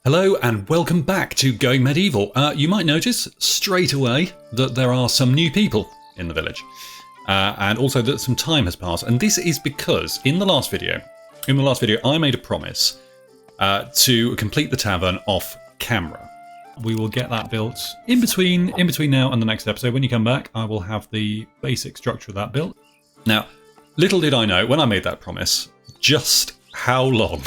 Hello and welcome back to Going Medieval. You might notice straight away that there are some new people in the village, and also that some time has passed. And this is because in the last video, I made a promise to complete the tavern off camera. We will get that built in between now and the next episode. When you come back, I will have the basic structure of that built. Now, little did I know when I made that promise just how long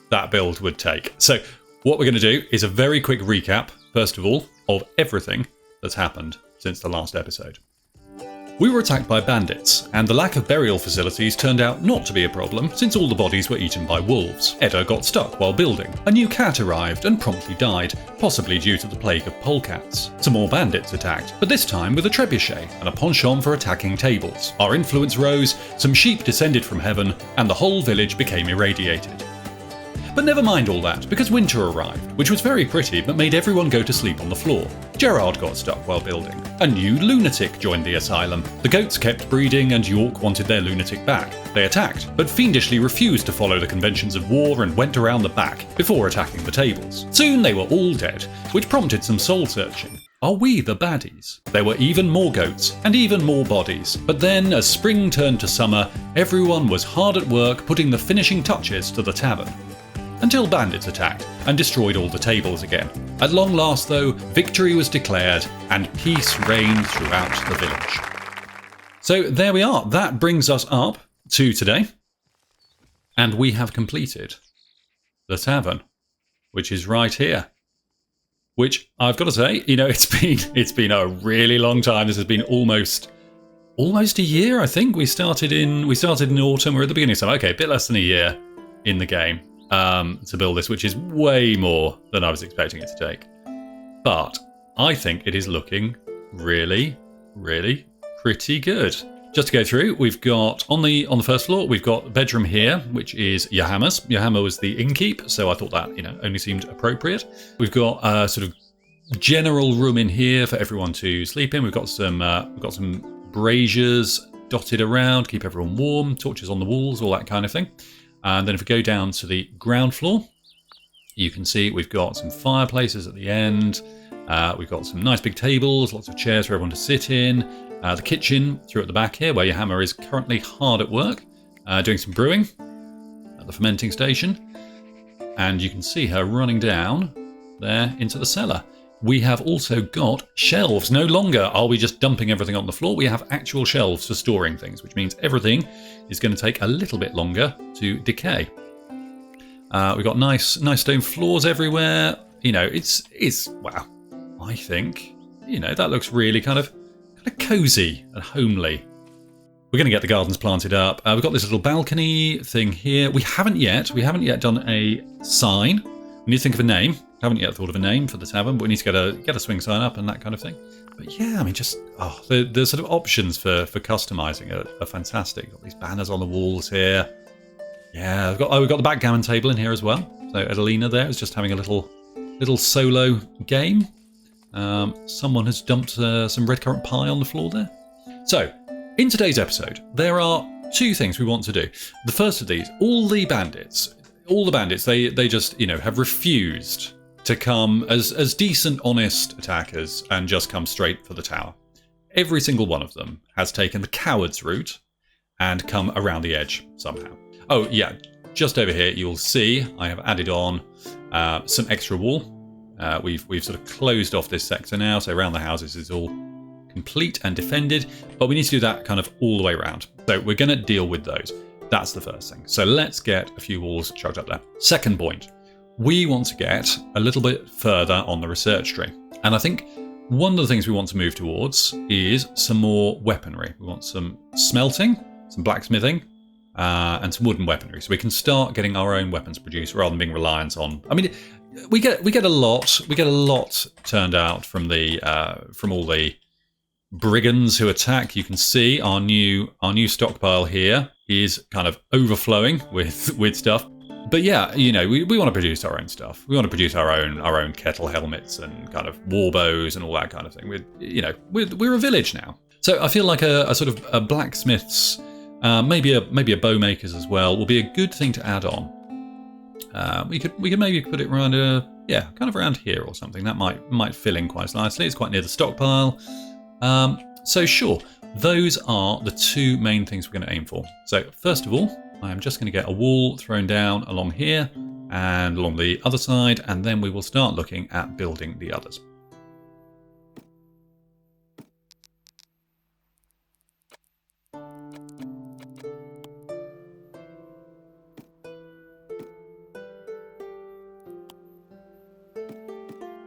that build would take. So what we're going to do is a very quick recap, first of all, of everything that's happened since the last episode. We were attacked by bandits, and the lack of burial facilities turned out not to be a problem since all the bodies were eaten by wolves. Edda got stuck while building. A new cat arrived and promptly died, possibly due to the plague of polecats. Some more bandits attacked, but this time with a trebuchet and a penchant for attacking tables. Our influence rose, some sheep descended from heaven, and the whole village became irradiated. But never mind all that, because winter arrived, which was very pretty but made everyone go to sleep on the floor. Gerard got stuck while building. A new lunatic joined the asylum. The goats kept breeding and York wanted their lunatic back. They attacked, but fiendishly refused to follow the conventions of war and went around the back before attacking the tables. Soon they were all dead, which prompted some soul searching. Are we the baddies? There were even more goats and even more bodies. But then, as spring turned to summer, everyone was hard at work putting the finishing touches to the tavern. Until bandits attacked and destroyed all the tables again. At long last, though, victory was declared and peace reigned throughout the village. So there we are. That brings us up to today. And we have completed the tavern, which is right here. Which I've got to say, it's been a really long time. This has been almost a year, I think. We started in autumn. We're at the beginning of summer. Okay, a bit less than a year in the game. To build this, which is way more than I was expecting it to take. But I think it is looking really, really pretty good. Just to go through, we've got on the first floor, we've got a bedroom here, which is Yahammer's. Yahammer was the innkeep, so I thought that only seemed appropriate. We've got a sort of general room in here for everyone to sleep in. We've got some braziers dotted around, keep everyone warm, torches on the walls, all that kind of thing. And then if we go down to the ground floor, you can see we've got some fireplaces at the end. We've got some nice big tables, lots of chairs for everyone to sit in. The kitchen through at the back here, where Yahammer is currently hard at work, doing some brewing at the fermenting station. And you can see her running down there into the cellar. We have also got shelves. No longer are we just dumping everything on the floor. We have actual shelves for storing things, which means everything is going to take a little bit longer to decay. We've got nice stone floors everywhere. It's wow. I think that looks really kind of cozy and homely. We're going to get the gardens planted up. We've got this little balcony thing here. We haven't yet done a sign. We need to think of a name. Haven't yet thought of a name for the tavern, but we need to get a swing sign up and that kind of thing. But yeah, the sort of options for customizing are fantastic. Got these banners on the walls here. Yeah, we've got the backgammon table in here as well. So Adelina there is just having a little solo game. Someone has dumped some red currant pie on the floor there. So in today's episode, there are two things we want to do. The first of these, all the bandits, they just have refused to come as decent, honest attackers and just come straight for the tower. Every single one of them has taken the coward's route and come around the edge somehow. Oh yeah, just over here you'll see I have added on some extra wall. We've sort of closed off this sector now, so around the houses is all complete and defended, but we need to do that kind of all the way around. So we're going to deal with those. That's the first thing. So let's get a few walls chucked up there. Second point. We want to get a little bit further on the research tree. And I think one of the things we want to move towards is some more weaponry. We want some smelting, some blacksmithing, and some wooden weaponry. So we can start getting our own weapons produced rather than being reliant on... I mean, we get a lot turned out from all the brigands who attack. You can see our new stockpile here is kind of overflowing with stuff. But yeah, we want to produce our own stuff. We want to produce our own kettle helmets and kind of war bows and all that kind of thing. We're a village now, so I feel like a sort of a blacksmith's, maybe a bow maker's as well, will be a good thing to add on. We could maybe put it around kind of around here or something. That might fill in quite nicely. It's quite near the stockpile. So sure, those are the two main things we're going to aim for. So first of all, I am just going to get a wall thrown down along here and along the other side, and then we will start looking at building the others.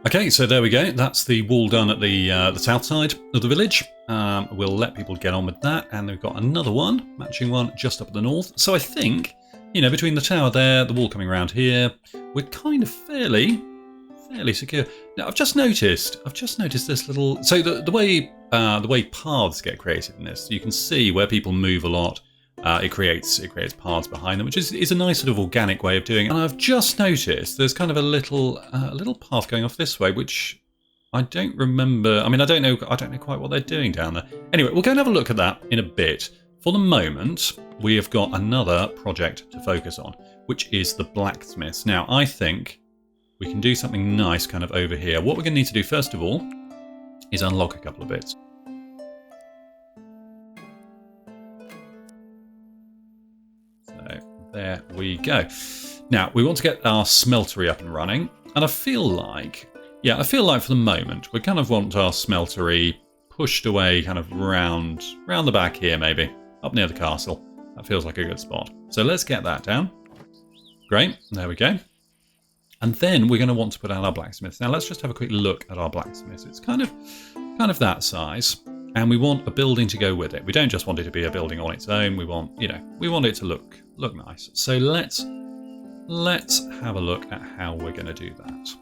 Okay, so there we go. That's the wall done at the south side of the village. We'll let people get on with that, and we've got another one, matching one, just up at the north. So I think, between the tower there, the wall coming around here, we're kind of fairly secure. Now I've just noticed this little. So the way paths get created in this, you can see where people move a lot. It creates paths behind them, which is a nice sort of organic way of doing it. And I've just noticed there's kind of a little path going off this way, which I don't remember. I mean, I don't know quite what they're doing down there. Anyway, we'll go and have a look at that in a bit. For the moment, we have got another project to focus on, which is the blacksmiths. Now, I think we can do something nice kind of over here. What we're going to need to do first of all is unlock a couple of bits. There we go. Now, we want to get our smeltery up and running. And I feel like for the moment, we kind of want our smeltery pushed away kind of round the back here, maybe. Up near the castle. That feels like a good spot. So let's get that down. Great. There we go. And then we're going to want to put out our blacksmiths. Now, let's just have a quick look at our blacksmiths. It's kind of that size. And we want a building to go with it. We don't just want it to be a building on its own. We want it to look nice. So let's have a look at how we're going to do that.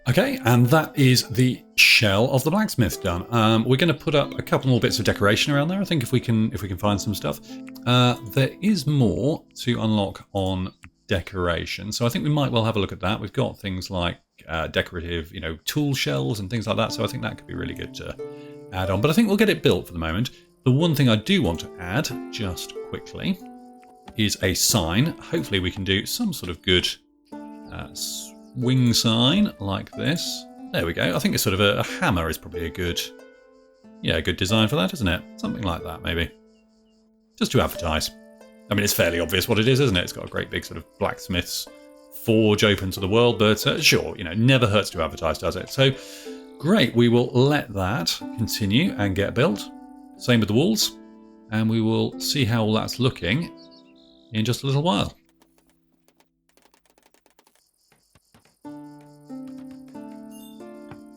Okay, and that is the shell of the blacksmith done. We're going to put up a couple more bits of decoration around there. I think if we can find some stuff. There is more to unlock on decoration, so I think we might well have a look at that. We've got things like decorative, tool shells and things like that. So I think that could be really good to add on. But I think we'll get it built for the moment. The one thing I do want to add, just quickly, is a sign. Hopefully we can do some sort of good wing sign like this. There we go. I think it's sort of a hammer is probably a good design for that, isn't it? Something like that, maybe. Just to advertise. I mean, it's fairly obvious what it is, isn't it? It's got a great big sort of blacksmith's forge open to the world, but sure, never hurts to advertise, does it? So, great. We will let that continue and get built. Same with the walls. And we will see how all that's looking in just a little while.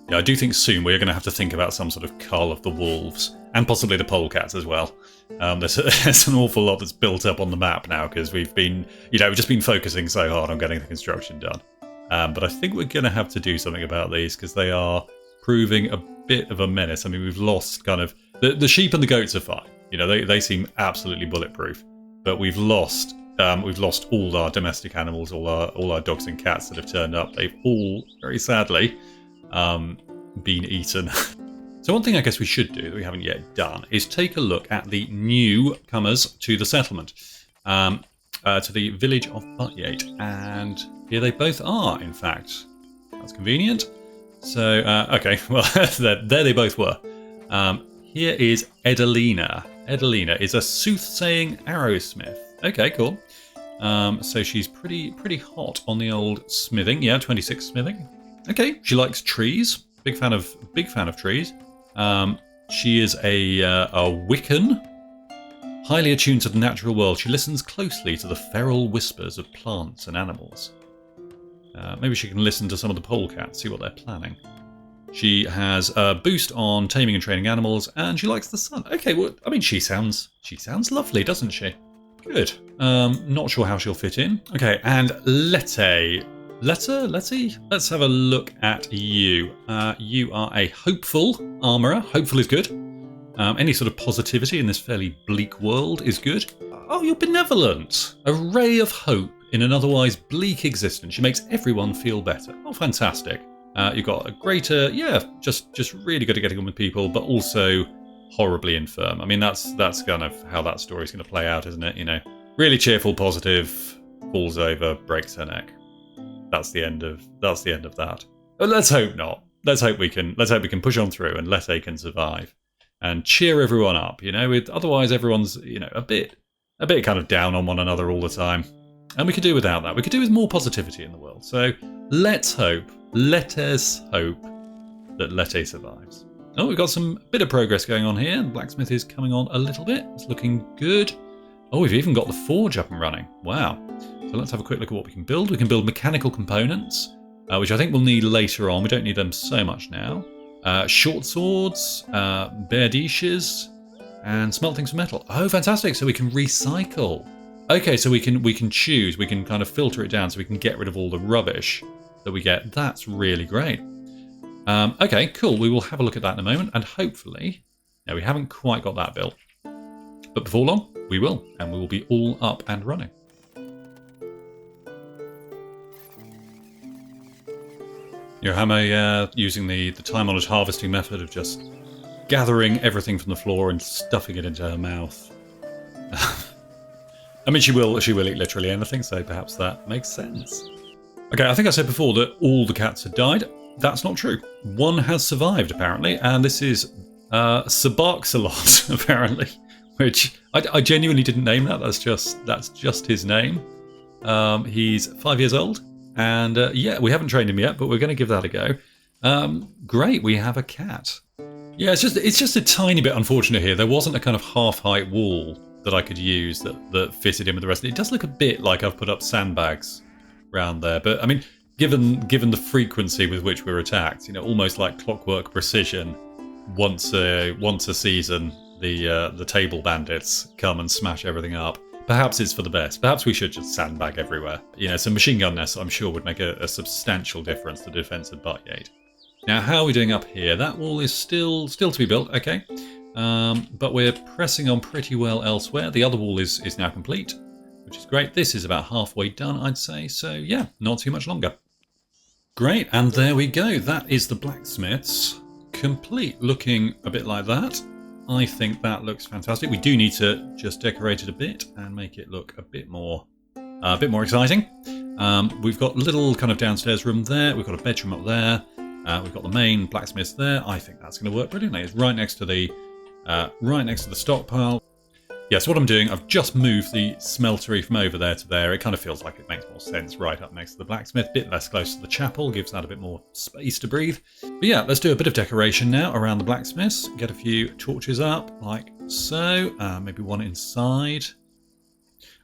Yeah, I do think soon we're going to have to think about some sort of cull of the wolves and possibly the polecats as well. There's an awful lot that's built up on the map now because we've been, we've just been focusing so hard on getting the construction done. But I think we're going to have to do something about these because they are proving a bit of a menace. I mean, we've lost kind of the sheep and the goats are fine. They seem absolutely bulletproof, but we've lost all our domestic animals, all our dogs and cats that have turned up. They've all very sadly been eaten. So one thing I guess we should do that we haven't yet done is take a look at the newcomers to the settlement, to the village of Butyate, and here they both are, in fact. That's convenient. So, okay, well, there they both were. Here is Edalina. Edalina is a soothsaying arrowsmith. Okay, cool. So she's pretty hot on the old smithing. Yeah, 26 smithing. Okay, she likes trees. Big fan of trees. She is a Wiccan, highly attuned to the natural world. She listens closely to the feral whispers of plants and animals. Maybe she can listen to some of the polecats, see what they're planning. She has a boost on taming and training animals, and she likes the sun. Okay, well, I mean, she sounds lovely, doesn't she? Good. Not sure how she'll fit in. Okay, and Letty. Let's have a look at you. You are a hopeful armourer. Hopeful is good. Any sort of positivity in this fairly bleak world is good. Oh, you're benevolent. A ray of hope in an otherwise bleak existence. She makes everyone feel better. Oh, fantastic. You've got a greater, just really good at getting on with people, but also horribly infirm. I mean, that's kind of how that story's going to play out, isn't it? You know, really cheerful, positive, falls over, breaks her neck. That's the end of that. But let's hope not. Let's hope we can push on through and let Aiken survive and cheer everyone up. You know, otherwise everyone's, you know, a bit kind of down on one another all the time. And we could do without that. We could do with more positivity in the world. So let us hope that Lete survives. Oh, we've got some bit of progress going on here. The blacksmith is coming on a little bit. It's looking good. Oh, we've even got the forge up and running. Wow. So let's have a quick look at what we can build. We can build mechanical components, which I think we'll need later on. We don't need them so much now. Short swords, berdishes, and smelting some metal. Oh, fantastic. So we can recycle. Okay, so we can choose. We can kind of filter it down so we can get rid of all the rubbish that we get. That's really great. Okay, cool. We will have a look at that in a moment, and hopefully, now we haven't quite got that built, but before long, we will, and we will be all up and running. Yohama using the time-honoured harvesting method of just gathering everything from the floor and stuffing it into her mouth. I mean, she will eat literally anything, so perhaps that makes sense. Okay, I think I said before that all the cats had died. That's not true. One has survived, apparently, and this is Sabarksalot, apparently, which I genuinely didn't name that. That's just his name. He's 5 years old, and yeah, we haven't trained him yet, but we're going to give that a go. Great, we have a cat. Yeah, it's just a tiny bit unfortunate here. There wasn't a kind of half-height wall that I could use that fitted in with the rest. It does look a bit like I've put up sandbags around there, but I mean, given the frequency with which we're attacked, you know, almost like clockwork precision, once a season, the table bandits come and smash everything up. Perhaps it's for the best. Perhaps we should just sandbag everywhere. You know, some machine gun nests, I'm sure, would make a substantial difference to the defense of Buttgate. Now, how are we doing up here? That wall is still to be built, okay. But we're pressing on pretty well elsewhere. The other wall is now complete, which is great. This is about halfway done, I'd say. So yeah, not too much longer. Great, and there we go. That is the blacksmith's complete, looking a bit like that. I think that looks fantastic. We do need to just decorate it a bit and make it look a bit more exciting. We've got a little kind of downstairs room there. We've got a bedroom up there. We've got the main blacksmith there. I think that's going to work brilliantly. It's right next to the stockpile. Yes, what I'm doing, I've just moved the smeltery from over there to there. It kind of feels like it makes more sense right up next to the blacksmith, a bit less close to the chapel, gives that a bit more space to breathe. But yeah, let's do a bit of decoration now around the blacksmiths. Get a few torches up, like so. Maybe one inside.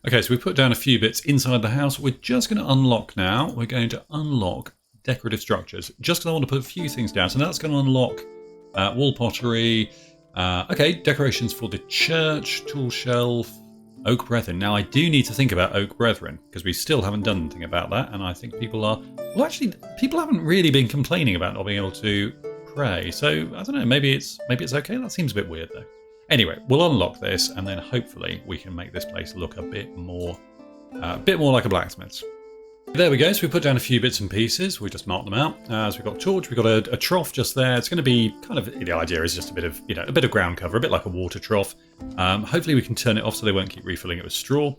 Okay, so we've put down a few bits inside the house. We're just going to unlock now. We're going to unlock decorative structures, just because I want to put a few things down. So that's going to unlock wall pottery. Okay, decorations for the church, tool shelf, oak brethren. Now I do need to think about oak brethren because we still haven't done anything about that, and I think people haven't really been complaining about not being able to pray. So I don't know, maybe it's okay. That seems a bit weird though. Anyway, we'll unlock this, and then hopefully we can make this place look a bit more like a blacksmith's. There we go, so we put down a few bits and pieces, we just marked them out. So we've got a torch, we've got a trough just there. It's going to be kind of, the idea is just a bit of ground cover, a bit like a water trough. Hopefully we can turn it off so they won't keep refilling it with straw.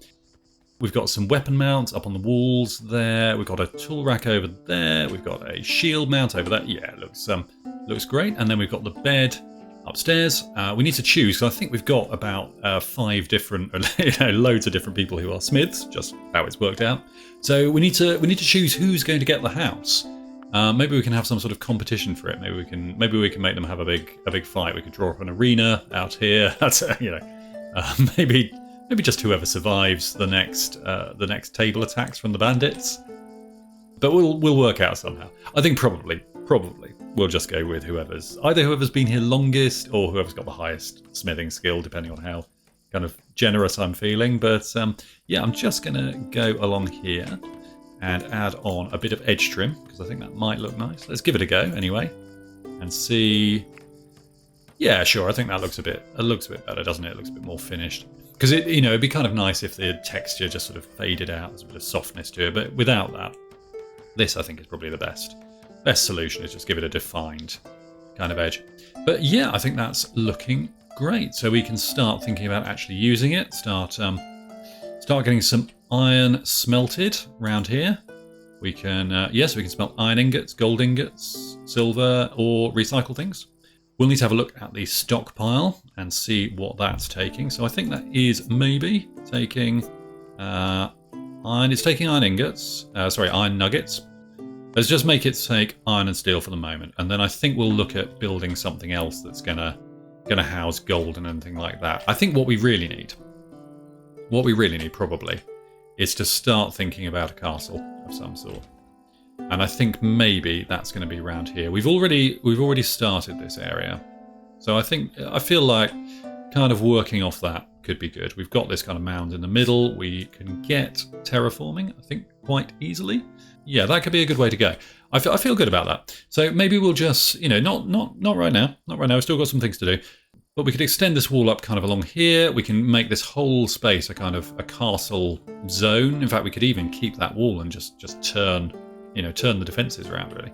We've got some weapon mounts up on the walls there. We've got a tool rack over there. We've got a shield mount over there. Yeah, it looks great. And then we've got the bed upstairs. We need to choose, because I think we've got about 5 different, loads of different people who are smiths, just how it's worked out. So we need to choose who's going to get the house. Maybe we can have some sort of competition for it. Maybe we can make them have a big fight. We could draw up an arena out here. That's maybe just whoever survives the next table attacks from the bandits. But we'll work out somehow. I think probably we'll just go with whoever's been here longest or whoever's got the highest smithing skill, depending on how kind of generous I'm feeling. But yeah, I'm just gonna go along here and add on a bit of edge trim because I think that might look nice. Let's give it a go anyway and see Yeah, sure. I think that looks a bit better, doesn't it? It looks a bit more finished. Because it'd be kind of nice if the texture just sort of faded out. There's a bit of softness to it, but without that, this I think is probably the best solution. Is just give it a defined kind of edge. But yeah, I think that's looking great. So we can start thinking about actually using it. Start getting some iron smelted around here. We can we can smelt iron ingots, gold ingots, silver, or recycle things. We'll need to have a look at the stockpile and see what that's taking. So I think that is maybe taking iron. It's taking iron ingots. Iron nuggets. Let's just make it take iron and steel for the moment, and then I think we'll look at building something else that's gonna house gold and anything like that. I think what we really need probably is to start thinking about a castle of some sort. And I think maybe that's going to be around here. We've already started this area, so I feel like kind of working off that could be good. We've got this kind of mound in the middle. We can get terraforming, I think, quite easily. Yeah, that could be a good way to go. I feel good about that. So maybe we'll just, not right now. Not right now. We've still got some things to do. But we could extend this wall up kind of along here. We can make this whole space a kind of a castle zone. In fact, we could even keep that wall and just turn the defences around, really.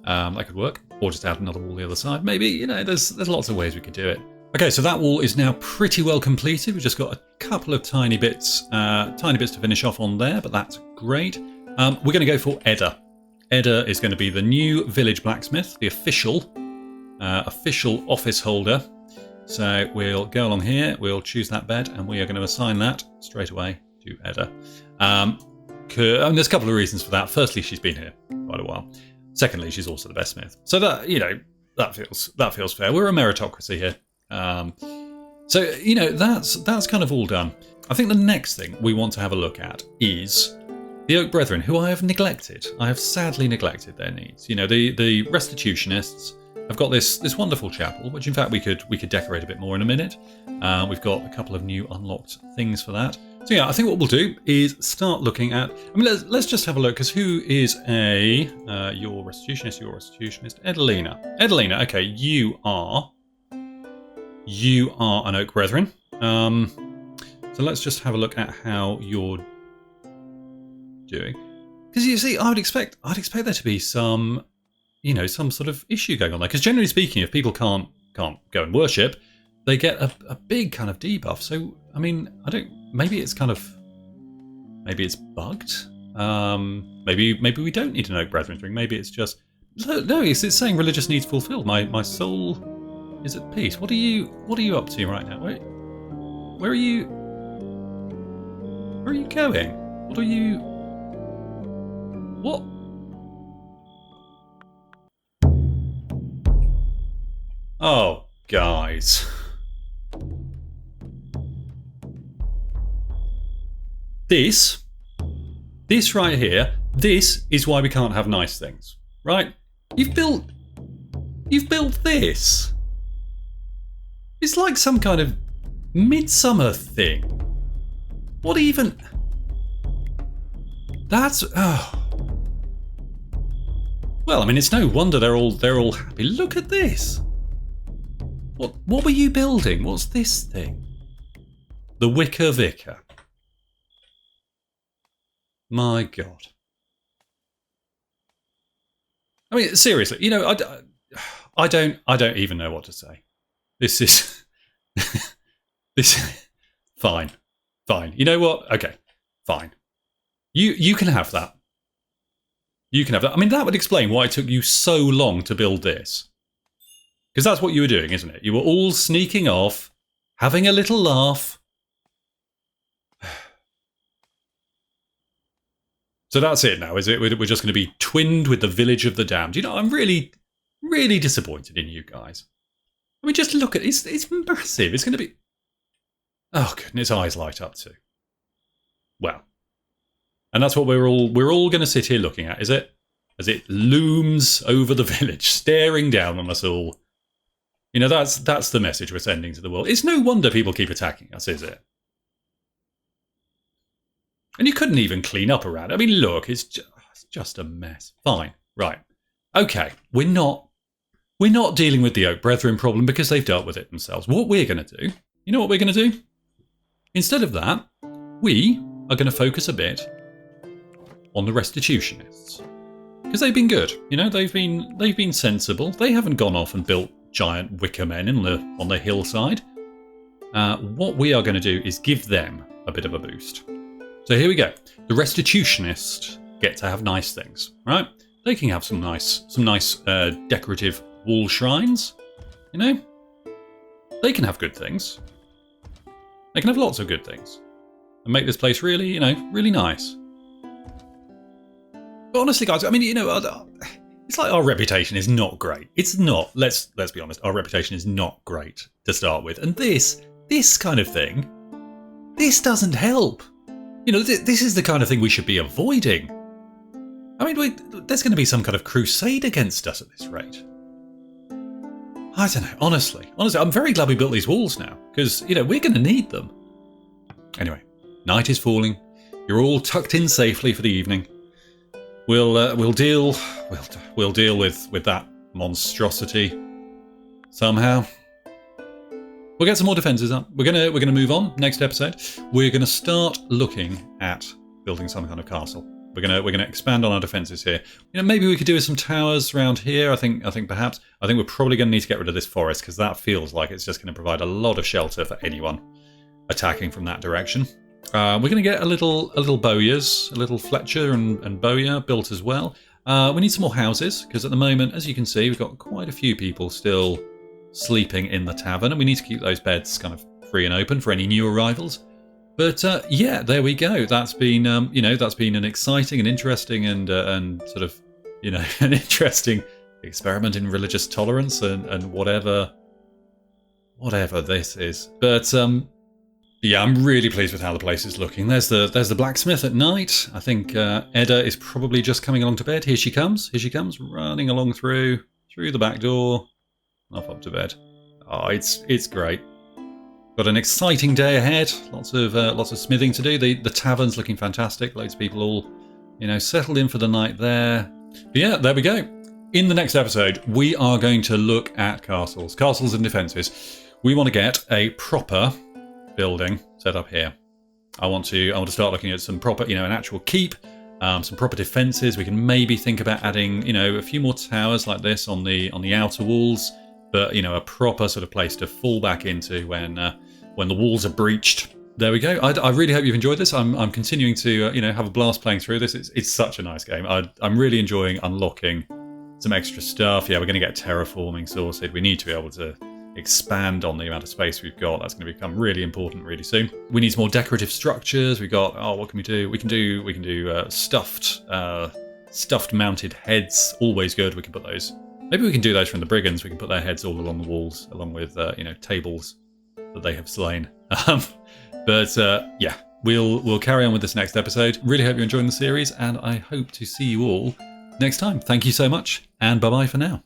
That could work. Or just add another wall the other side. Maybe, there's lots of ways we could do it. Okay, so that wall is now pretty well completed. We've just got a couple of tiny bits to finish off on there, but that's great. We're going to go for Edda. Edda is going to be the new village blacksmith, the official office holder. So we'll go along here, we'll choose that bed, and we are going to assign that straight away to Edda. There's a couple of reasons for that. Firstly, she's been here quite a while. Secondly, she's also the best smith. So that feels fair. We're a meritocracy here. That's kind of all done. I think the next thing we want to have a look at is the Oak Brethren, who I have neglected. I have sadly neglected their needs. The restitutionists have got this wonderful chapel, which in fact we could decorate a bit more in a minute. We've got a couple of new unlocked things for that. So yeah, I think what we'll do is start looking at. Let's just have a look, because who is your restitutionist? Edalina. Edalina. Okay, you are an Oak Brethren. So let's just have a look at how you're doing. Because you see, I'd expect there to be some sort of issue going on there. Because generally speaking, if people can't go and worship, they get a big kind of debuff. So maybe it's bugged. Maybe we don't need an Oak Brethren ring. Maybe it's just no. It's saying religious needs fulfilled. My soul is at peace. What are you up to right now? Where are you? Where are you going? What are you? What? Oh, guys. This right here, this is why we can't have nice things, right? You've built this. It's like some kind of midsummer thing. What even? That's well, it's no wonder they're all happy. Look at this. What were you building? What's this thing? The Wicker Vicar. My God. Seriously, I don't even know what to say. This is fine. You know what? Okay, fine. You can have that. You can have that. That would explain why it took you so long to build this. Because that's what you were doing, isn't it? You were all sneaking off, having a little laugh. So that's it now, is it? We're just going to be twinned with the village of the damned. I'm really, really disappointed in you guys. Just look at it. It's massive. It's going to be... Oh, goodness, eyes light up too. Well. And that's what we're all going to sit here looking at, is it? As it looms over the village, staring down on us all. That's the message we're sending to the world. It's no wonder people keep attacking us, is it? And you couldn't even clean up around it. Look, it's just a mess. Fine. Right. Okay. We're not we're not dealing with the Oak Brethren problem because they've dealt with it themselves. What we're going to do, you know what we're going to do? Instead of that, we are going to focus a bit on the restitutionists. Because they've been good, you know, they've been sensible. They haven't gone off and built giant wicker men on the hillside. What we are going to do is give them a bit of a boost. So here we go. The restitutionists get to have nice things, right? They can have some nice decorative wall shrines, you know. They can have good things. They can have lots of good things and make this place really, you know, really nice. But honestly, guys, I mean, you know, it's like our reputation is not great. It's not. Let's be honest. Our reputation is not great to start with, and this kind of thing, this doesn't help. You know, this is the kind of thing we should be avoiding. I mean, there's going to be some kind of crusade against us at this rate. I don't know. Honestly, I'm very glad we built these walls now because, you know, we're going to need them. Anyway, night is falling. You're all tucked in safely for the evening. We'll deal with that monstrosity somehow. We'll get some more defences up. We're gonna move on. Next episode, we're gonna start looking at building some kind of castle. We're gonna expand on our defences here. You know, maybe we could do with some towers around here. I think we're probably gonna need to get rid of this forest because that feels like it's just gonna provide a lot of shelter for anyone attacking from that direction. We're going to get a little bowyers, a little Fletcher and bowyer built as well. We need some more houses because at the moment, as you can see, we've got quite a few people still sleeping in the tavern, and we need to keep those beds kind of free and open for any new arrivals. But yeah, there we go. That's been that's been an exciting and interesting and sort of, you know, an interesting experiment in religious tolerance and whatever this is. But yeah, I'm really pleased with how the place is looking. There's the blacksmith at night. I think Edda is probably just coming along to bed. Here she comes, running along through the back door, off up to bed. Oh, it's great. Got an exciting day ahead. Lots of smithing to do. The tavern's looking fantastic. Loads of people all, you know, settled in for the night there. But yeah, there we go. In the next episode, we are going to look at castles and defences. We want to get a proper building set up here. I want to start looking at some proper, you know, an actual keep, some proper defences. We can maybe think about adding, you know, a few more towers like this on the outer walls, but, you know, a proper sort of place to fall back into when the walls are breached. There we go. I really hope you've enjoyed this. I'm continuing to you know, have a blast playing through this. It's such a nice game. I'm really enjoying unlocking some extra stuff. Yeah, we're going to get terraforming sorted. We need to be able to expand on the amount of space we've got. That's going to become really important really soon. We need some more decorative structures. We've got, what can we do? We can do stuffed mounted heads. Always good. We can put those. Maybe we can do those from the brigands. We can put their heads all along the walls, along with you know, tables that they have slain. But yeah, we'll carry on with this next episode. Really hope you're enjoying the series, and I hope to see you all next time. Thank you so much, and bye bye for now.